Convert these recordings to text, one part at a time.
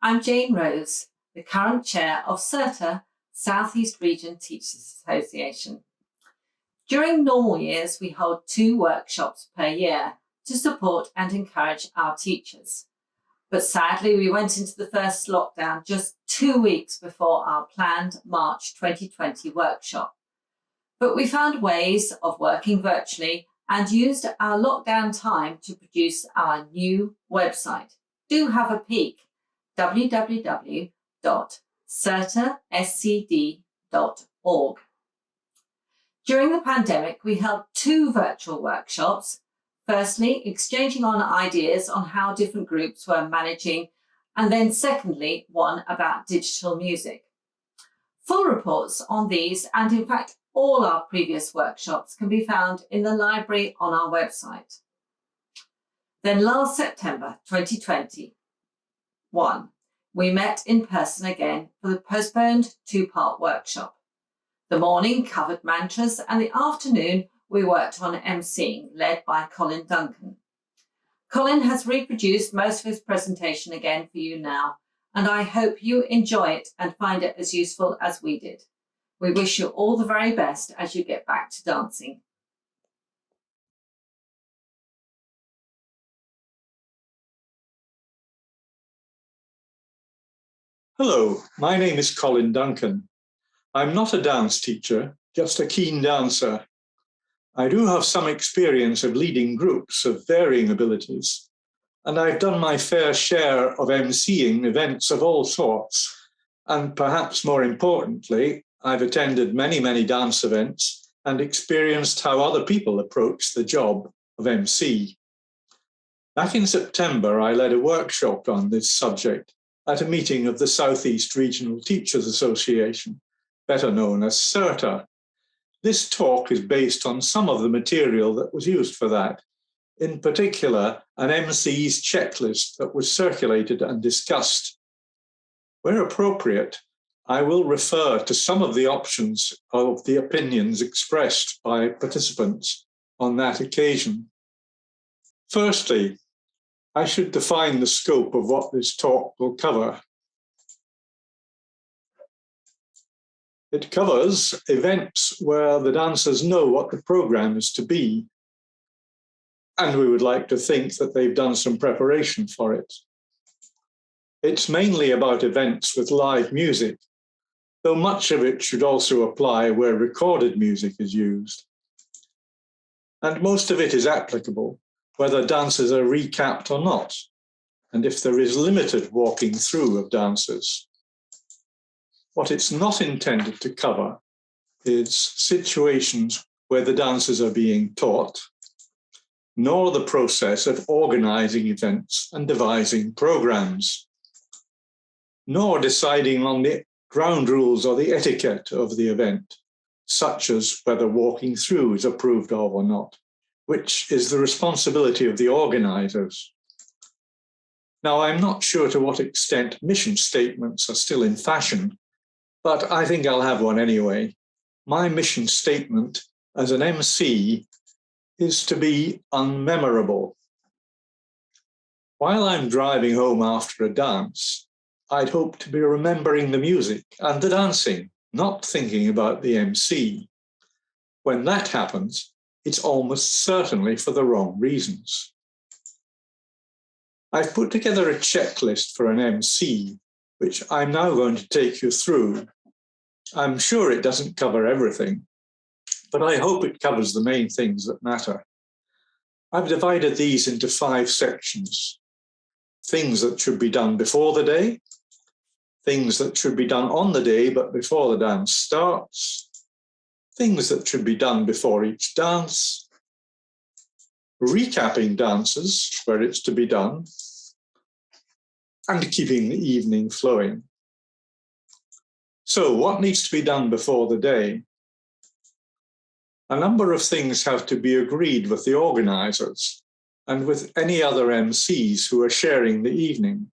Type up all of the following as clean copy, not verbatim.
I'm Jane Rose, the current chair of SERTA, South East Region Teachers Association. During normal years, we hold 2 workshops per year to support and encourage our teachers. But sadly, we went into the first lockdown just 2 weeks before our planned March 2020 workshop. But we found ways of working virtually and used our lockdown time to produce our new website. Do have a peek, www.sertascd.org. During the pandemic, we held 2 virtual workshops. Firstly, exchanging on ideas on how different groups were managing, and then secondly, one about digital music. Full reports on these, and in fact, all our previous workshops can be found in the library on our website. Then last September 2021, we met in person again for the postponed 2-part workshop. The morning covered mantras, and the afternoon we worked on MCing, led by Colin Duncan. Colin has reproduced most of his presentation again for you now, and I hope you enjoy it and find it as useful as we did. We wish you all the very best as you get back to dancing. Hello, my name is Colin Duncan. I'm not a dance teacher, just a keen dancer. I do have some experience of leading groups of varying abilities, and I've done my fair share of MCing events of all sorts. And perhaps more importantly, I've attended many dance events and experienced how other people approach the job of MC. Back in September, I led a workshop on this subject at a meeting of the South East Regional Teachers Association, better known as SERTA. This talk is based on some of the material that was used for that, in particular, an MC's checklist that was circulated and discussed. Where appropriate, I will refer to some of the options of the opinions expressed by participants on that occasion. Firstly, I should define the scope of what this talk will cover. It covers events where the dancers know what the program is to be, and we would like to think that they've done some preparation for it. It's mainly about events with live music, though much of it should also apply where recorded music is used. And most of it is applicable, whether dances are recapped or not, and if there is limited walking through of dancers. What it's not intended to cover is situations where the dancers are being taught, nor the process of organizing events and devising programs, nor deciding on the ground rules or the etiquette of the event, such as whether walking through is approved of or not, which is the responsibility of the organisers. Now, I'm not sure to what extent mission statements are still in fashion, but I think I'll have one anyway. My mission statement as an MC is to be unmemorable. While I'm driving home after a dance, I'd hope to be remembering the music and the dancing, not thinking about the MC. When that happens, it's almost certainly for the wrong reasons. I've put together a checklist for an MC, which I'm now going to take you through. I'm sure it doesn't cover everything, but I hope it covers the main things that matter. I've divided these into 5 sections. Things that should be done before the day, things that should be done on the day but before the dance starts, things that should be done before each dance, recapping dances where it's to be done, and keeping the evening flowing. So what needs to be done before the day? A number of things have to be agreed with the organisers and with any other MCs who are sharing the evening.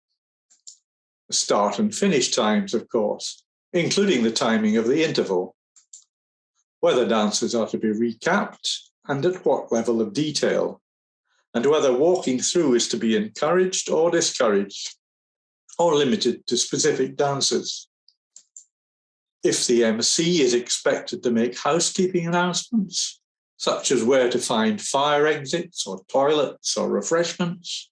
The start and finish times, of course, including the timing of the interval, whether dances are to be recapped and at what level of detail, and whether walking through is to be encouraged or discouraged. or limited to specific dances. If the MC is expected to make housekeeping announcements, such as where to find fire exits or toilets or refreshments,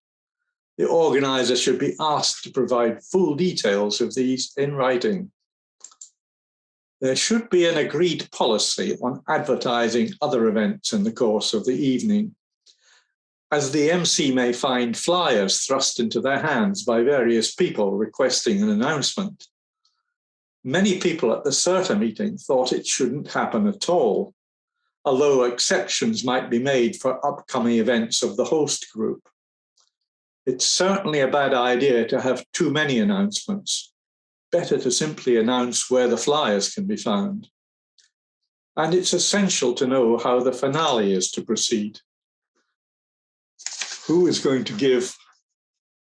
the organizer should be asked to provide full details of these in writing. There should be an agreed policy on advertising other events in the course of the evening, as the MC may find flyers thrust into their hands by various people requesting an announcement. Many people at the SERTA meeting thought it shouldn't happen at all, although exceptions might be made for upcoming events of the host group. It's certainly a bad idea to have too many announcements. Better to simply announce where the flyers can be found. And it's essential to know how the finale is to proceed. Who is going to give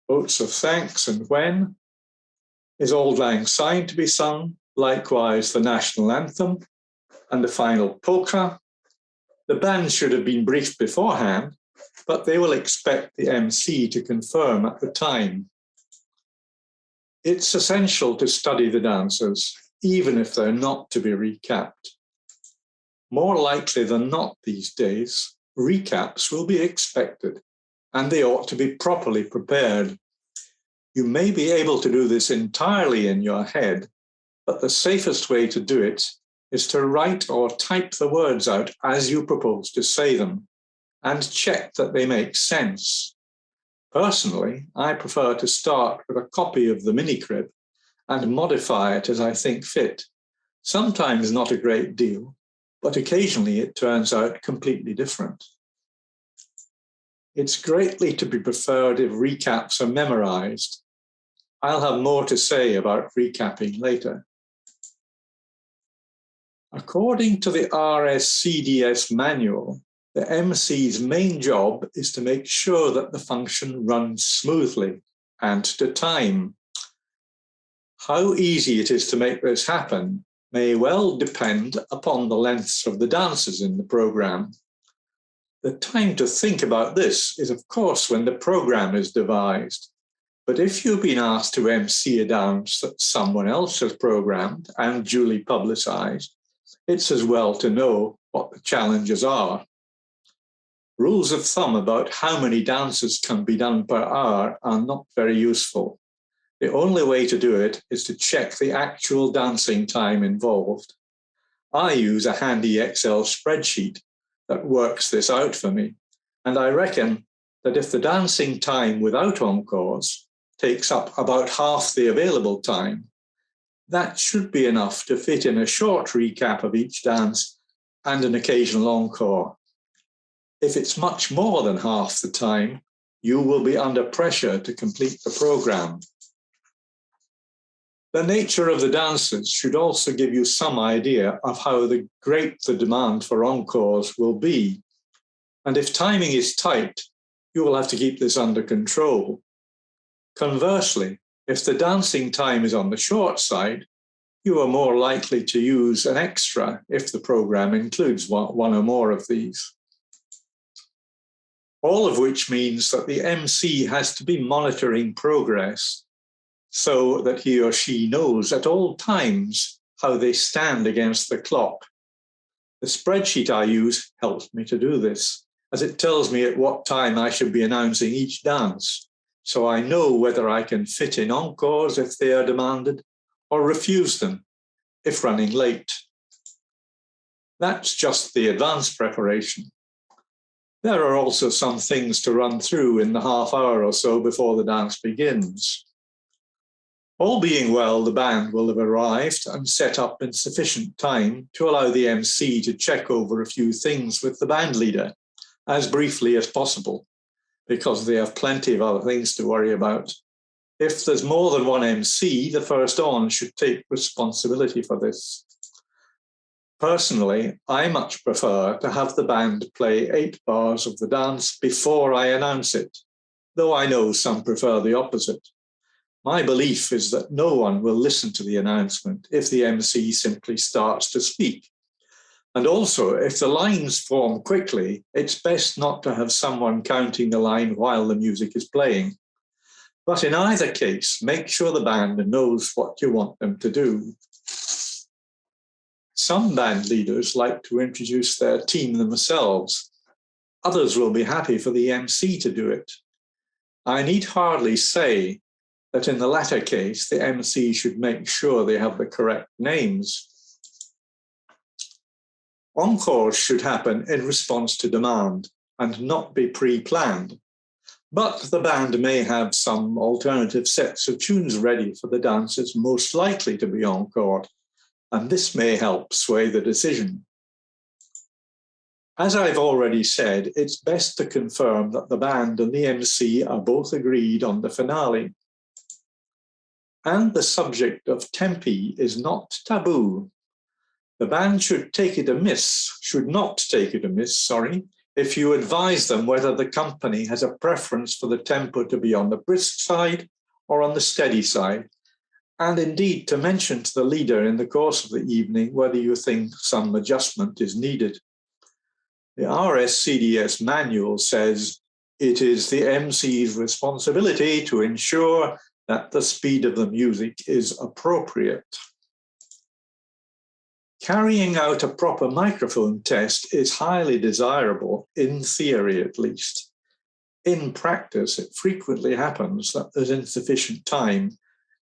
votes of thanks and when? Is Auld Lang Syne to be sung? Likewise, the national anthem and the final polka. The band should have been briefed beforehand, but they will expect the MC to confirm at the time. It's essential to study the dancers, even if they're not to be recapped. More likely than not these days, recaps will be expected, and they ought to be properly prepared. You may be able to do this entirely in your head, but the safest way to do it is to write or type the words out as you propose to say them, and check that they make sense. Personally, I prefer to start with a copy of the mini-crib and modify it as I think fit. Sometimes not a great deal, but occasionally it turns out completely different. It's greatly to be preferred if recaps are memorized. I'll have more to say about recapping later. According to the RSCDS manual, the MC's main job is to make sure that the function runs smoothly and to time. How easy it is to make this happen may well depend upon the lengths of the dances in the program. The time to think about this is, of course, when the program is devised. But if you've been asked to MC a dance that someone else has programmed and duly publicized, it's as well to know what the challenges are. Rules of thumb about how many dances can be done per hour are not very useful. The only way to do it is to check the actual dancing time involved. I use a handy Excel spreadsheet that works this out for me, and I reckon that if the dancing time without encores takes up about half the available time, that should be enough to fit in a short recap of each dance and an occasional encore. If it's much more than half the time, you will be under pressure to complete the program. The nature of the dances should also give you some idea of how great the demand for encores will be. And if timing is tight, you will have to keep this under control. Conversely, if the dancing time is on the short side, you are more likely to use an extra if the program includes one or more of these. All of which means that the MC has to be monitoring progress so that he or she knows at all times how they stand against the clock. The spreadsheet I use helps me to do this, as it tells me at what time I should be announcing each dance, so I know whether I can fit in encores if they are demanded, or refuse them if running late. That's just the advanced preparation. There are also some things to run through in the half hour or so before the dance begins. All being well, the band will have arrived and set up in sufficient time to allow the MC to check over a few things with the band leader as briefly as possible, because they have plenty of other things to worry about. If there's more than one MC, the first on should take responsibility for this. Personally, I much prefer to have the band play 8 bars of the dance before I announce it, though I know some prefer the opposite. My belief is that no one will listen to the announcement if the MC simply starts to speak. And also, if the lines form quickly, it's best not to have someone counting the line while the music is playing. But in either case, make sure the band knows what you want them to do. Some band leaders like to introduce their team themselves. Others will be happy for the MC to do it. I need hardly say that in the latter case, the MC should make sure they have the correct names. Encores should happen in response to demand and not be pre-planned. But the band may have some alternative sets of tunes ready for the dancers most likely to be encored, and this may help sway the decision. As I've already said, it's best to confirm that the band and the MC are both agreed on the finale. And the subject of tempi is not taboo. The band should not take it amiss, if you advise them whether the company has a preference for the tempo to be on the brisk side or on the steady side, and indeed to mention to the leader in the course of the evening whether you think some adjustment is needed. The RSCDS manual says it is the MC's responsibility to ensure that the speed of the music is appropriate. Carrying out a proper microphone test is highly desirable, in theory at least. In practice, it frequently happens that there's insufficient time,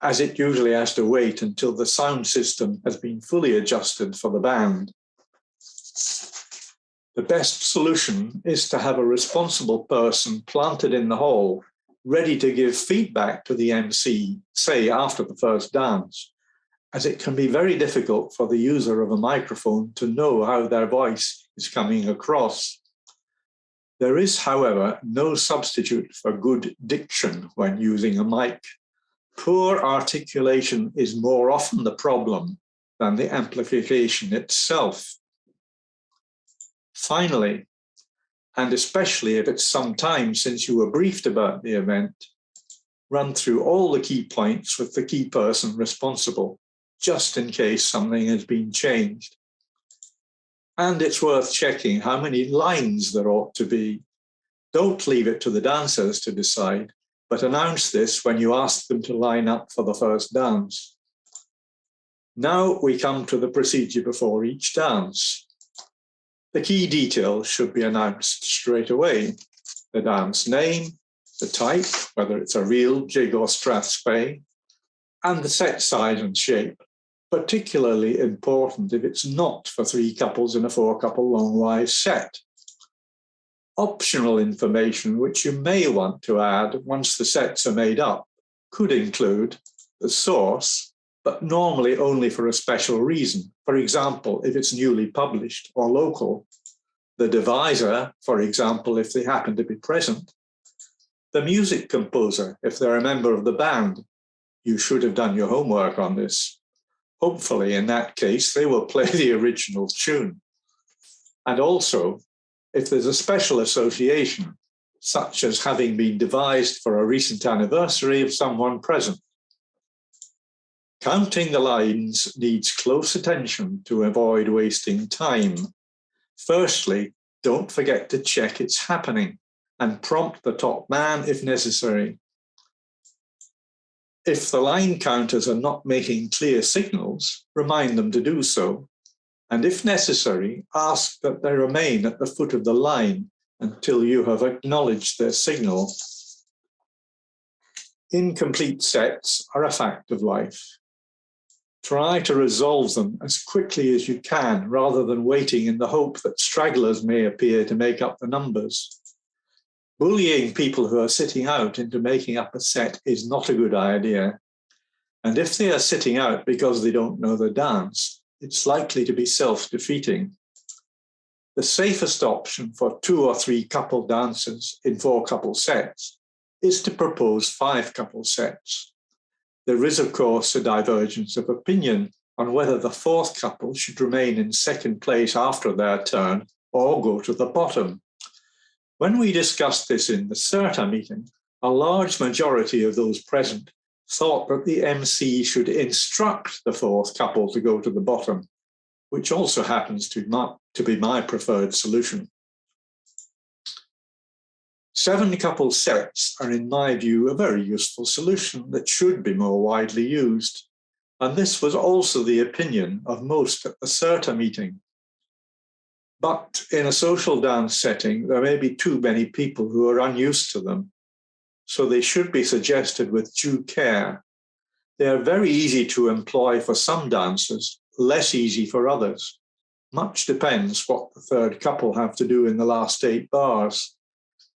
as it usually has to wait until the sound system has been fully adjusted for the band. The best solution is to have a responsible person planted in the hall, ready to give feedback to the MC, say after the first dance, as it can be very difficult for the user of a microphone to know how their voice is coming across. There is, however, no substitute for good diction when using a mic. Poor articulation is more often the problem than the amplification itself. Finally, and especially if it's some time since you were briefed about the event, run through all the key points with the key person responsible, just in case something has been changed. And it's worth checking how many lines there ought to be. Don't leave it to the dancers to decide, but announce this when you ask them to line up for the first dance. Now we come to the procedure before each dance. The key details should be announced straight away. The dance name, the type, whether it's a reel, jig or strathspey, and the set size and shape. Particularly important if it's not for 3 couples in a 4-couple long-wise set. Optional information which you may want to add once the sets are made up could include the source, but normally only for a special reason. For example, if it's newly published or local. The deviser, for example, if they happen to be present. The music composer, if they're a member of the band. You should have done your homework on this. Hopefully, in that case, they will play the original tune. And also, if there's a special association, such as having been devised for a recent anniversary of someone present. Counting the lines needs close attention to avoid wasting time. Firstly, don't forget to check it's happening and prompt the top man if necessary. If the line counters are not making clear signals, remind them to do so. And if necessary, ask that they remain at the foot of the line until you have acknowledged their signal. Incomplete sets are a fact of life. Try to resolve them as quickly as you can, rather than waiting in the hope that stragglers may appear to make up the numbers. Bullying people who are sitting out into making up a set is not a good idea. And if they are sitting out because they don't know the dance, it's likely to be self-defeating. The safest option for 2 or 3 couple dances in 4-couple sets is to propose 5-couple sets. There is, of course, a divergence of opinion on whether the 4th couple should remain in second place after their turn or go to the bottom. When we discussed this in the SERTA meeting, a large majority of those present thought that the MC should instruct the 4th couple to go to the bottom, which also happens to be my preferred solution. 7-couple sets are, in my view, a very useful solution that should be more widely used. And this was also the opinion of most at the SERTA meeting. But in a social dance setting, there may be too many people who are unused to them, so they should be suggested with due care. They are very easy to employ for some dancers, less easy for others. Much depends what the third couple have to do in the last 8 bars.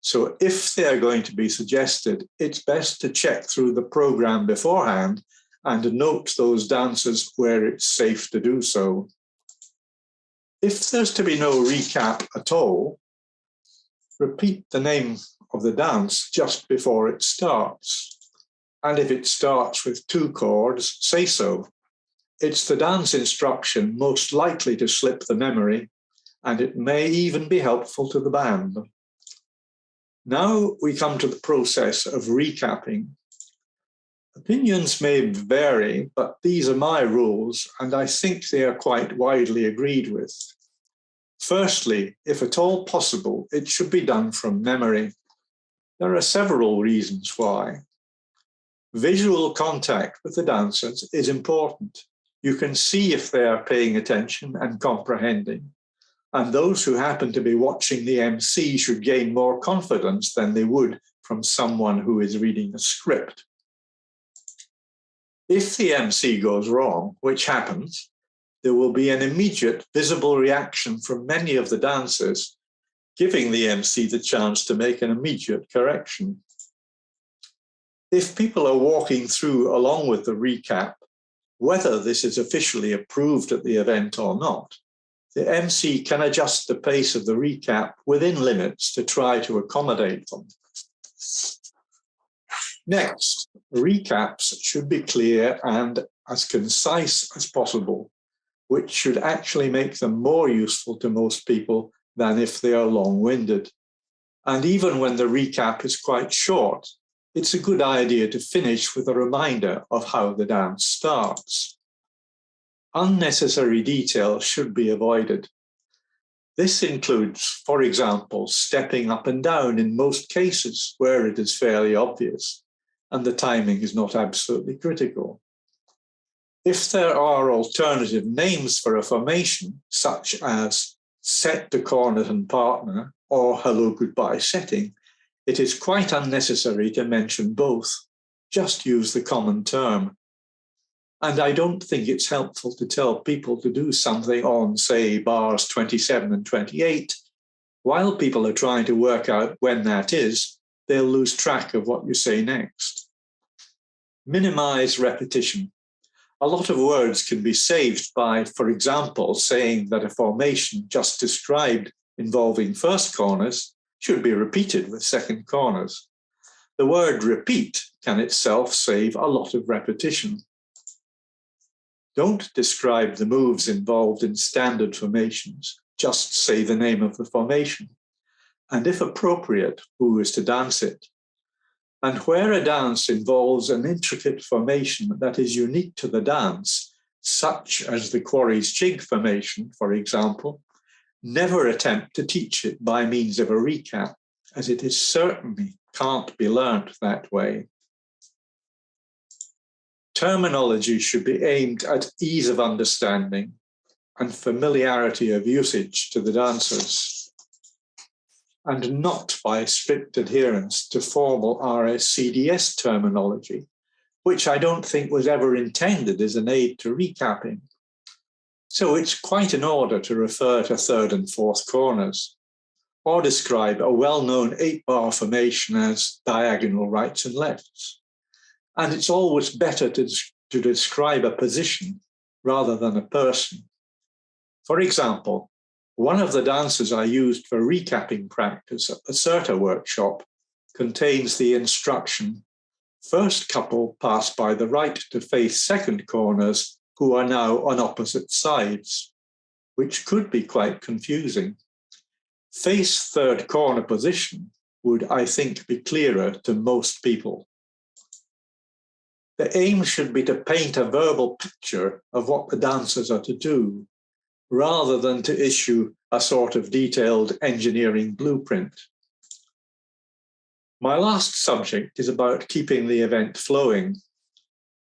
So if they are going to be suggested, it's best to check through the program beforehand and note those dances where it's safe to do so. If there's to be no recap at all, repeat the name of the dance just before it starts. And if it starts with 2 chords, say so. It's the dance instruction most likely to slip the memory, and it may even be helpful to the band. Now we come to the process of recapping. Opinions may vary, but these are my rules, and I think they are quite widely agreed with. Firstly, if at all possible, it should be done from memory. There are several reasons why. Visual contact with the dancers is important. You can see if they are paying attention and comprehending. And those who happen to be watching the MC should gain more confidence than they would from someone who is reading a script. If the MC goes wrong, which happens, there will be an immediate visible reaction from many of the dancers, giving the MC the chance to make an immediate correction. If people are walking through along with the recap, whether this is officially approved at the event or not, the MC can adjust the pace of the recap within limits to try to accommodate them. Next, recaps should be clear and as concise as possible, which should actually make them more useful to most people than if they are long-winded. And even when the recap is quite short, it's a good idea to finish with a reminder of how the dance starts. Unnecessary detail should be avoided. This includes, for example, stepping up and down in most cases where it is fairly obvious and the timing is not absolutely critical. If there are alternative names for a formation, such as set to cornet and partner or hello goodbye setting, it is quite unnecessary to mention both. Just use the common term. And I don't think it's helpful to tell people to do something on, say, bars 27 and 28. While people are trying to work out when that is, they'll lose track of what you say next. Minimize repetition. A lot of words can be saved by, for example, saying that a formation just described involving first corners should be repeated with second corners. The word repeat can itself save a lot of repetition. Don't describe the moves involved in standard formations, just say the name of the formation. And if appropriate, who is to dance it. And where a dance involves an intricate formation that is unique to the dance, such as the Quarry's jig formation, for example, never attempt to teach it by means of a recap, as it is certainly can't be learnt that way. Terminology should be aimed at ease of understanding and familiarity of usage to the dancers, and not by strict adherence to formal RSCDS terminology, which I don't think was ever intended as an aid to recapping. So it's quite in order to refer to third and fourth corners, or describe a well-known 8-bar formation as diagonal rights and lefts. And it's always better to describe a position rather than a person. For example, one of the dances I used for recapping practice at the SERTA workshop contains the instruction, first couple pass by the right to face second corners who are now on opposite sides, which could be quite confusing. Face third corner position would, I think, be clearer to most people. The aim should be to paint a verbal picture of what the dancers are to do, rather than to issue a sort of detailed engineering blueprint. My last subject is about keeping the event flowing.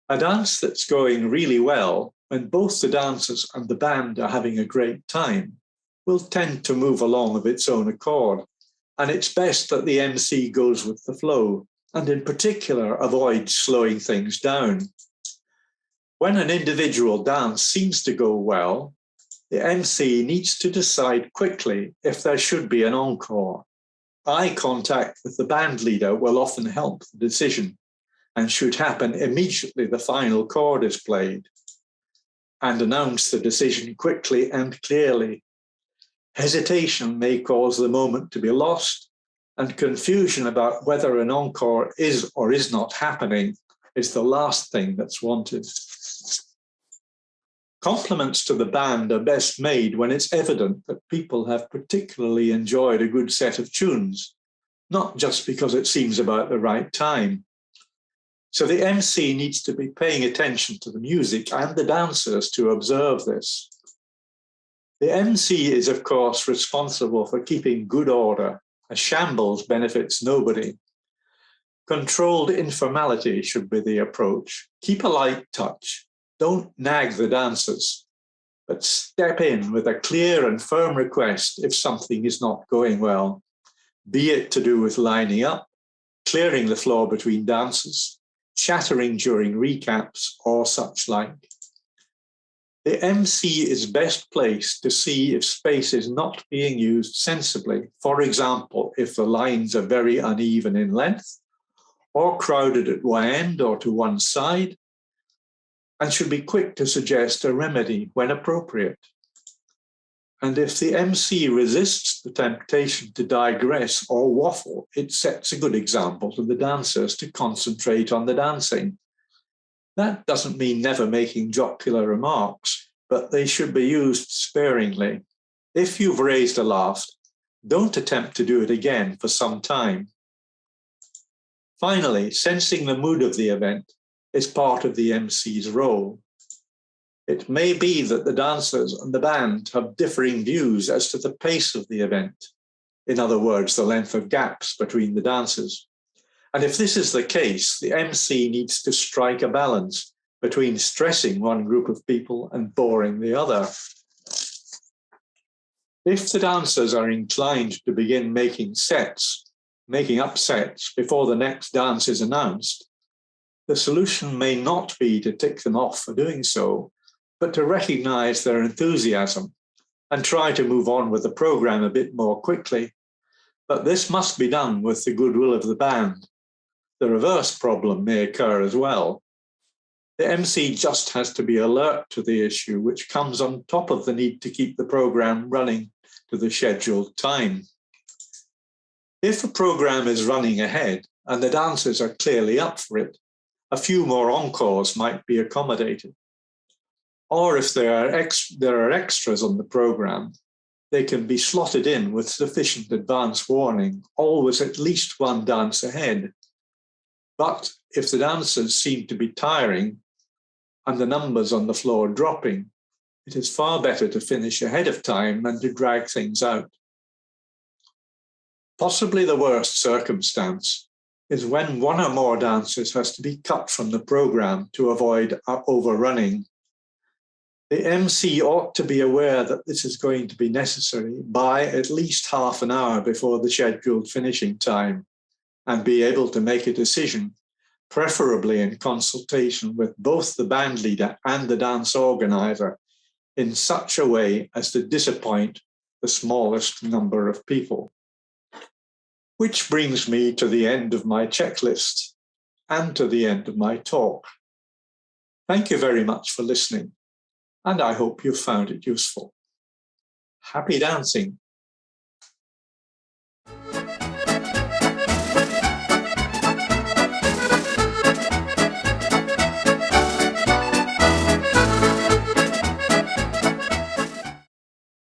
A dance that's going really well, when both the dancers and the band are having a great time, will tend to move along of its own accord, and it's best that the MC goes with the flow, and in particular avoids slowing things down. When an individual dance seems to go well, the MC needs to decide quickly if there should be an encore. Eye contact with the band leader will often help the decision and should happen immediately the final chord is played, and announce the decision quickly and clearly. Hesitation may cause the moment to be lost, and confusion about whether an encore is or is not happening is the last thing that's wanted. Compliments to the band are best made when it's evident that people have particularly enjoyed a good set of tunes, not just because it seems about the right time. So the MC needs to be paying attention to the music and the dancers to observe this. The MC is, of course, responsible for keeping good order. A shambles benefits nobody. Controlled informality should be the approach. Keep a light touch. Don't nag the dancers, but step in with a clear and firm request if something is not going well, be it to do with lining up, clearing the floor between dances, chattering during recaps, or such like. The MC is best placed to see if space is not being used sensibly. For example, if the lines are very uneven in length, or crowded at one end or to one side, and should be quick to suggest a remedy when appropriate. And if the MC resists the temptation to digress or waffle, it sets a good example to the dancers to concentrate on the dancing. That doesn't mean never making jocular remarks, but they should be used sparingly. If you've raised a laugh, don't attempt to do it again for some time. Finally, sensing the mood of the event is part of the MC's role. It may be that the dancers and the band have differing views as to the pace of the event. In other words, the length of gaps between the dances. And if this is the case, the MC needs to strike a balance between stressing one group of people and boring the other. If the dancers are inclined to begin making up sets before the next dance is announced, the solution may not be to tick them off for doing so, but to recognize their enthusiasm and try to move on with the program a bit more quickly. But this must be done with the goodwill of the band. The reverse problem may occur as well. The MC just has to be alert to the issue, which comes on top of the need to keep the program running to the scheduled time. If a program is running ahead and the dancers are clearly up for it, a few more encores might be accommodated. Or if there are extras on the program, they can be slotted in with sufficient advance warning, always at least one dance ahead. But if the dancers seem to be tiring and the numbers on the floor dropping, it is far better to finish ahead of time than to drag things out. Possibly the worst circumstance is when one or more dancers has to be cut from the program to avoid overrunning. The MC ought to be aware that this is going to be necessary by at least half an hour before the scheduled finishing time, and be able to make a decision, preferably in consultation with both the band leader and the dance organizer, in such a way as to disappoint the smallest number of people. Which brings me to the end of my checklist and to the end of my talk. Thank you very much for listening, and I hope you found it useful. Happy dancing!